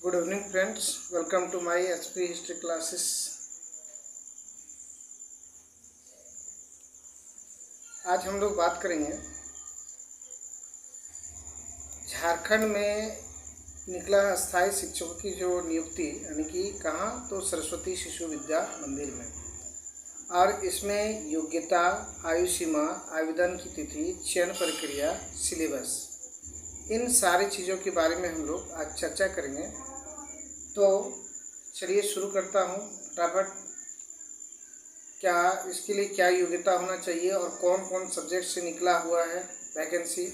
Good evening friends, welcome to my HP history classes. आज हम लोग बात करेंगे झारखंड में निकला स्थायी शिक्षकों की जो नियुक्ति यानी कि कहाँ, तो सरस्वती शिशु विद्या मंदिर में। और इसमें योग्यता, आयु सीमा, आवेदन की तिथि, चयन प्रक्रिया, सिलेबस, इन सारी चीज़ों के बारे में हम लोग आज चर्चा करेंगे। तो चलिए शुरू करता हूँ फटाफट। क्या इसके लिए क्या योग्यता होना चाहिए और कौन कौन सब्जेक्ट से निकला हुआ है वैकेंसी,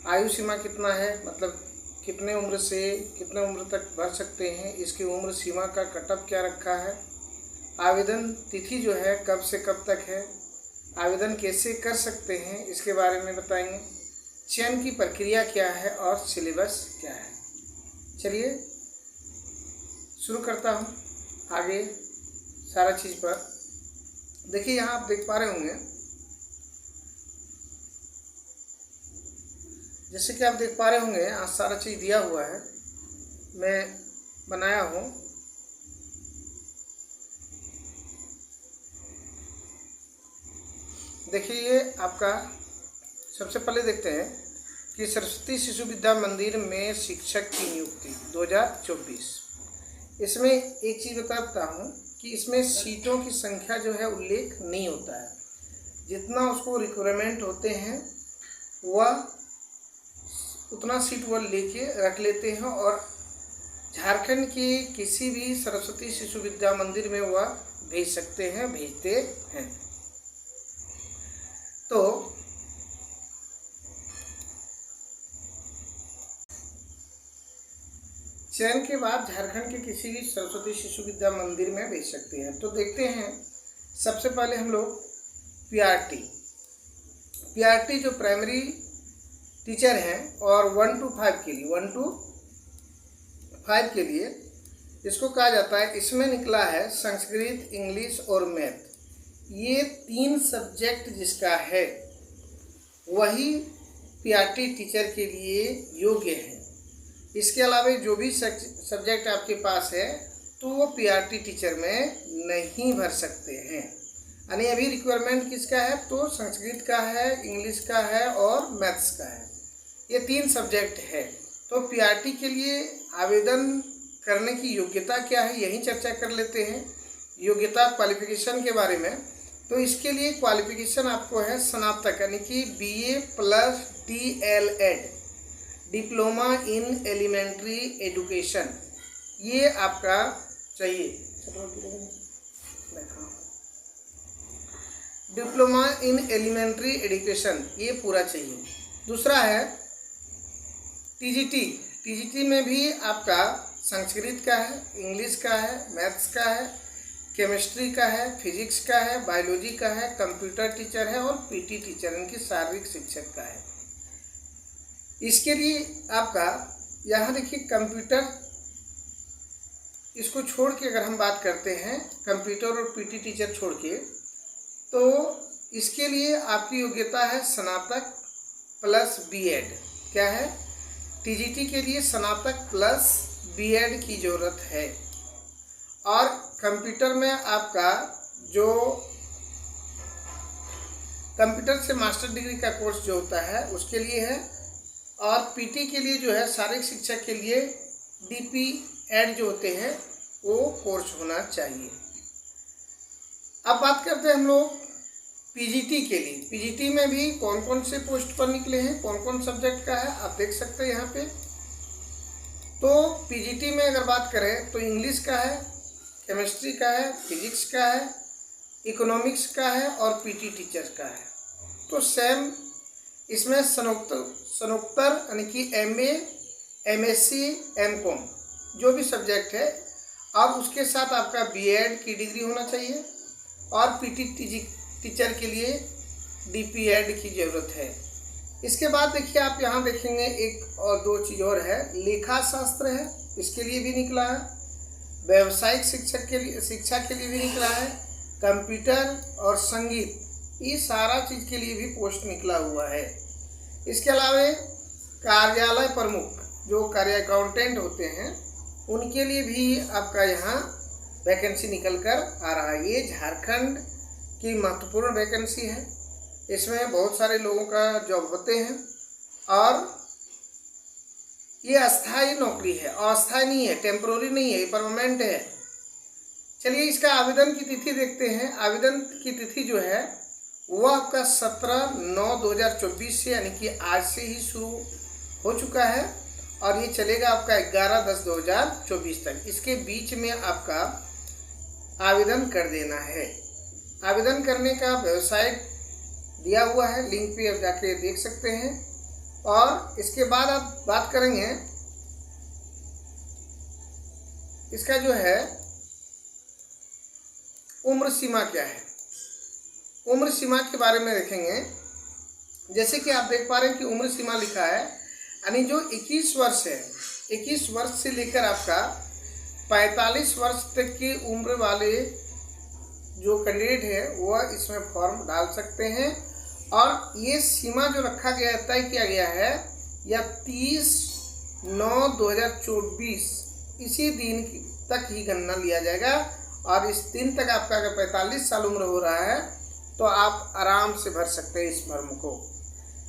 आयु सीमा कितना है, मतलब कितने उम्र से कितने उम्र तक भर सकते हैं, इसकी उम्र सीमा का कटअप क्या रखा है, आवेदन तिथि जो है कब से कब तक है, आवेदन कैसे कर सकते हैं इसके बारे में बताएंगे, चयन की प्रक्रिया क्या है और सिलेबस क्या है। चलिए शुरू करता हूँ आगे सारा चीज़ पर। देखिए यहाँ आप देख पा रहे होंगे, जैसे कि आप देख पा रहे होंगे आज सारा चीज़ दिया हुआ है, मैं बनाया हूँ। देखिए ये आपका सबसे पहले देखते हैं कि सरस्वती शिशु विद्या मंदिर में शिक्षक की नियुक्ति 2024। इसमें एक चीज़ बताता हूँ कि इसमें सीटों की संख्या जो है उल्लेख नहीं होता है। जितना उसको रिक्वायरमेंट होते हैं वह उतना सीट वह लेके रख लेते हैं और झारखंड के किसी भी सरस्वती शिशु विद्या मंदिर में वह भेज सकते हैं, भेजते हैं। तो चयन के बाद झारखंड के किसी भी सरस्वती शिशु विद्या मंदिर में भेज सकते हैं। तो देखते हैं सबसे पहले हम लोग पीआरटी जो प्राइमरी टीचर हैं और 1 to 5 के लिए इसको कहा जाता है। इसमें निकला है संस्कृत, इंग्लिश और मैथ। ये 3 सब्जेक्ट जिसका है वही पीआरटी टीचर के लिए योग्य है। इसके अलावा जो भी सब्जेक्ट आपके पास है तो वो पीआरटी टीचर में नहीं भर सकते हैं। यानी अभी रिक्वायरमेंट किसका है, तो संस्कृत का है, इंग्लिश का है और मैथ्स का है। ये 3 सब्जेक्ट है। तो पीआरटी के लिए आवेदन करने की योग्यता क्या है यही चर्चा कर लेते हैं। योग्यता क्वालिफिकेशन के बारे में, तो इसके लिए क्वालिफिकेशन आपको है स्नातक यानी कि BA + DLED, diploma in elementary education, ये आपका चाहिए। डिप्लोमा इन एलिमेंट्री एजुकेशन ये पूरा चाहिए। दूसरा है टीजीटी में भी आपका संस्कृत का है, इंग्लिश का है, मैथ्स का है, केमिस्ट्री का है, फिजिक्स का है, बायोलॉजी का है, कंप्यूटर टीचर है और पीटी टीचर इनकी शारीरिक शिक्षक का है। इसके लिए आपका यहाँ देखिए कंप्यूटर, इसको छोड़ के अगर हम बात करते हैं कंप्यूटर और पीटी टीचर छोड़ के, तो इसके लिए आपकी योग्यता है स्नातक + BEd। क्या है, टीजीटी के लिए स्नातक + BEd की ज़रूरत है। और कंप्यूटर में आपका जो कंप्यूटर से मास्टर डिग्री का कोर्स जो होता है उसके लिए है। और पीटी के लिए जो है शारीरिक शिक्षा के लिए DPEd जो होते हैं वो कोर्स होना चाहिए। अब बात करते हैं हम लोग पीजीटी के लिए। पीजीटी में भी कौन कौन से पोस्ट पर निकले हैं, कौन कौन सब्जेक्ट का है, आप देख सकते हैं यहाँ पे। तो पीजीटी में अगर बात करें तो इंग्लिश का है, केमिस्ट्री का है, फिजिक्स का है, इकोनॉमिक्स का है और पीटी टीचर का है। तो सेम इसमें स्नातकोत्तर यानी कि MA, MSc, MCom जो भी सब्जेक्ट है, अब उसके साथ आपका BEd की डिग्री होना चाहिए और पीटी टीचर के लिए DPEd की ज़रूरत है। इसके बाद देखिए आप यहाँ देखेंगे एक और 2 चीज़ और है, लेखा शास्त्र है, इसके लिए भी निकला है, व्यावसायिक शिक्षा के लिए भी निकला है, कंप्यूटर और संगीत, ये सारा चीज़ के लिए भी पोस्ट निकला हुआ है। इसके अलावा कार्यालय प्रमुख जो कार्य अकाउंटेंट होते हैं उनके लिए भी आपका यहाँ वैकेंसी निकल कर आ रहा है। ये झारखंड की महत्वपूर्ण वैकेंसी है। इसमें बहुत सारे लोगों का जॉब होते हैं और ये अस्थायी नौकरी है, अस्थायी नहीं है, टेम्पोररी नहीं है, ये परमानेंट है। चलिए इसका आवेदन की तिथि देखते हैं। आवेदन की तिथि जो है वो आपका 17/9/2024 से यानी कि आज से ही शुरू हो चुका है और ये चलेगा आपका 11/10/2024 तक। इसके बीच में आपका आवेदन कर देना है। आवेदन करने का वेबसाइट दिया हुआ है, लिंक पे आप जाके देख सकते हैं। और इसके बाद आप बात करेंगे इसका जो है उम्र सीमा क्या है। उम्र सीमा के बारे में देखेंगे। जैसे कि आप देख पा रहे हैं कि उम्र सीमा लिखा है, यानी जो 21 वर्ष है, 21 वर्ष से लेकर आपका 45 वर्ष तक की उम्र वाले जो कैंडिडेट है वह इसमें फॉर्म डाल सकते हैं। और ये सीमा जो रखा गया है, तय किया गया है, या 30/9/2024 इसी दिन तक ही गणना लिया जाएगा। और इस दिन तक आपका अगर 45 साल उम्र हो रहा है तो आप आराम से भर सकते हैं इस फॉर्म को।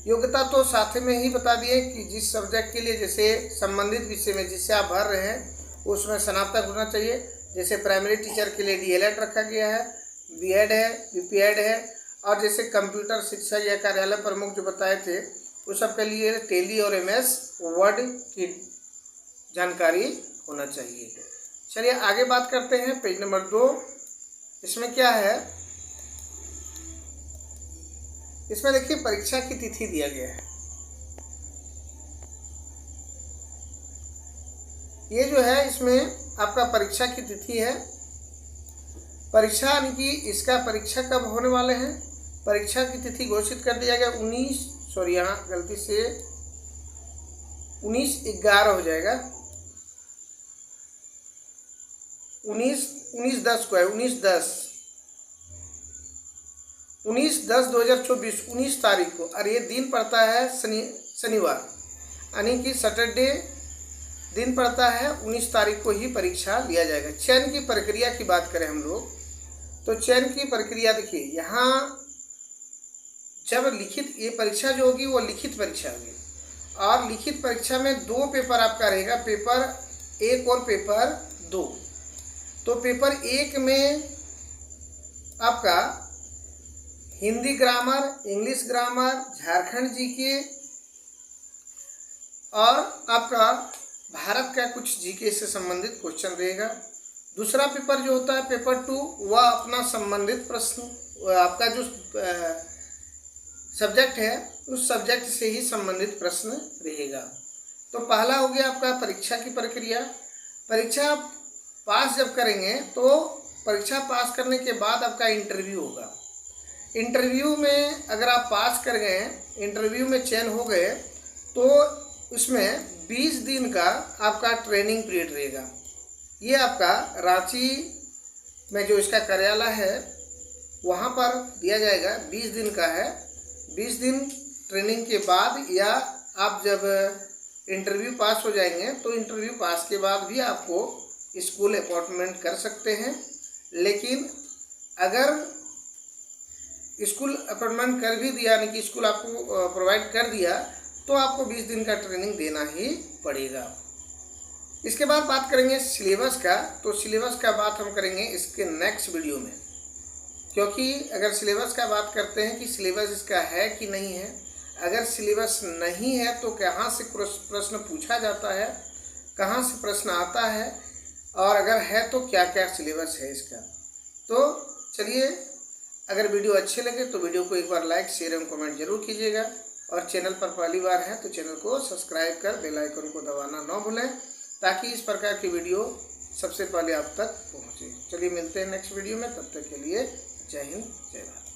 योग्यता तो साथ में ही बता दिए कि जिस सब्जेक्ट के लिए, जैसे संबंधित विषय में जिससे आप भर रहे हैं उसमें स्नातक होना चाहिए। जैसे प्राइमरी टीचर के लिए DLED रखा गया है, B.Ed है, B.Ped है, और जैसे कंप्यूटर शिक्षक या कार्यालय प्रमुख जो बताए थे उस सब के लिए टेली और MS वर्ड की जानकारी होना चाहिए। चलिए आगे बात करते हैं। पेज नंबर 2, इसमें क्या है, इसमें देखिए परीक्षा की तिथि दिया गया है। ये जो है इसमें आपका परीक्षा की तिथि है। परीक्षा यानी कि इसका परीक्षा कब होने वाले हैं, परीक्षा की तिथि घोषित कर दिया गया 19/11 हो जाएगा, 19/10 को है, 19/10/2024 19 तारीख को। और ये दिन पड़ता है शनिवार, यानी कि सैटरडे दिन पड़ता है। 19 तारीख को ही परीक्षा लिया जाएगा। चयन की प्रक्रिया की बात करें हम लोग तो चयन की प्रक्रिया देखिए, यहाँ जब लिखित ये परीक्षा जो होगी वो लिखित परीक्षा होगी और लिखित परीक्षा में 2 पेपर आपका रहेगा, पेपर 1 और पेपर 2। तो पेपर 1 में आपका Hindi grammar, English grammar, Jharkhand GK और आपका भारत का कुछ जीके से संबंधित क्वेश्चन रहेगा। दूसरा पेपर जो होता है पेपर 2, वह अपना संबंधित प्रश्न, आपका जो सब्जेक्ट है उस सब्जेक्ट से ही संबंधित प्रश्न रहेगा। तो पहला हो गया आपका परीक्षा की प्रक्रिया। परीक्षा पास जब करेंगे तो परीक्षा पास करने के बाद आपका इंटरव्यू होगा। इंटरव्यू में अगर आप पास कर गए, इंटरव्यू में चयन हो गए, तो उसमें 20 दिन का आपका ट्रेनिंग पीरियड रहेगा। ये आपका रांची में जो इसका कार्यालय है वहाँ पर दिया जाएगा, 20 दिन का है। 20 दिन ट्रेनिंग के बाद या आप जब इंटरव्यू पास हो जाएंगे तो इंटरव्यू पास के बाद भी आपको स्कूल अपॉइंटमेंट कर सकते हैं। लेकिन अगर स्कूल अपॉइंटमेंट कर भी दिया, यानी कि स्कूल आपको प्रोवाइड कर दिया, तो आपको 20 दिन का ट्रेनिंग देना ही पड़ेगा। इसके बाद बात करेंगे सिलेबस का। तो सिलेबस का बात हम करेंगे इसके नेक्स्ट वीडियो में, क्योंकि अगर सिलेबस का बात करते हैं कि सिलेबस इसका है कि नहीं है, अगर सिलेबस नहीं है तो कहाँ से प्रश्न पूछा जाता है, कहाँ से प्रश्न आता है, और अगर है तो क्या क्या सिलेबस है इसका। तो चलिए, अगर वीडियो अच्छे लगे तो वीडियो को एक बार लाइक, शेयर एवं कमेंट जरूर कीजिएगा। और चैनल पर पहली बार है तो चैनल को सब्सक्राइब कर बेल आइकन को दबाना न भूलें, ताकि इस प्रकार की वीडियो सबसे पहले आप तक पहुँचे। चलिए मिलते हैं नेक्स्ट वीडियो में, तब तक के लिए जय हिंद, जय भारत।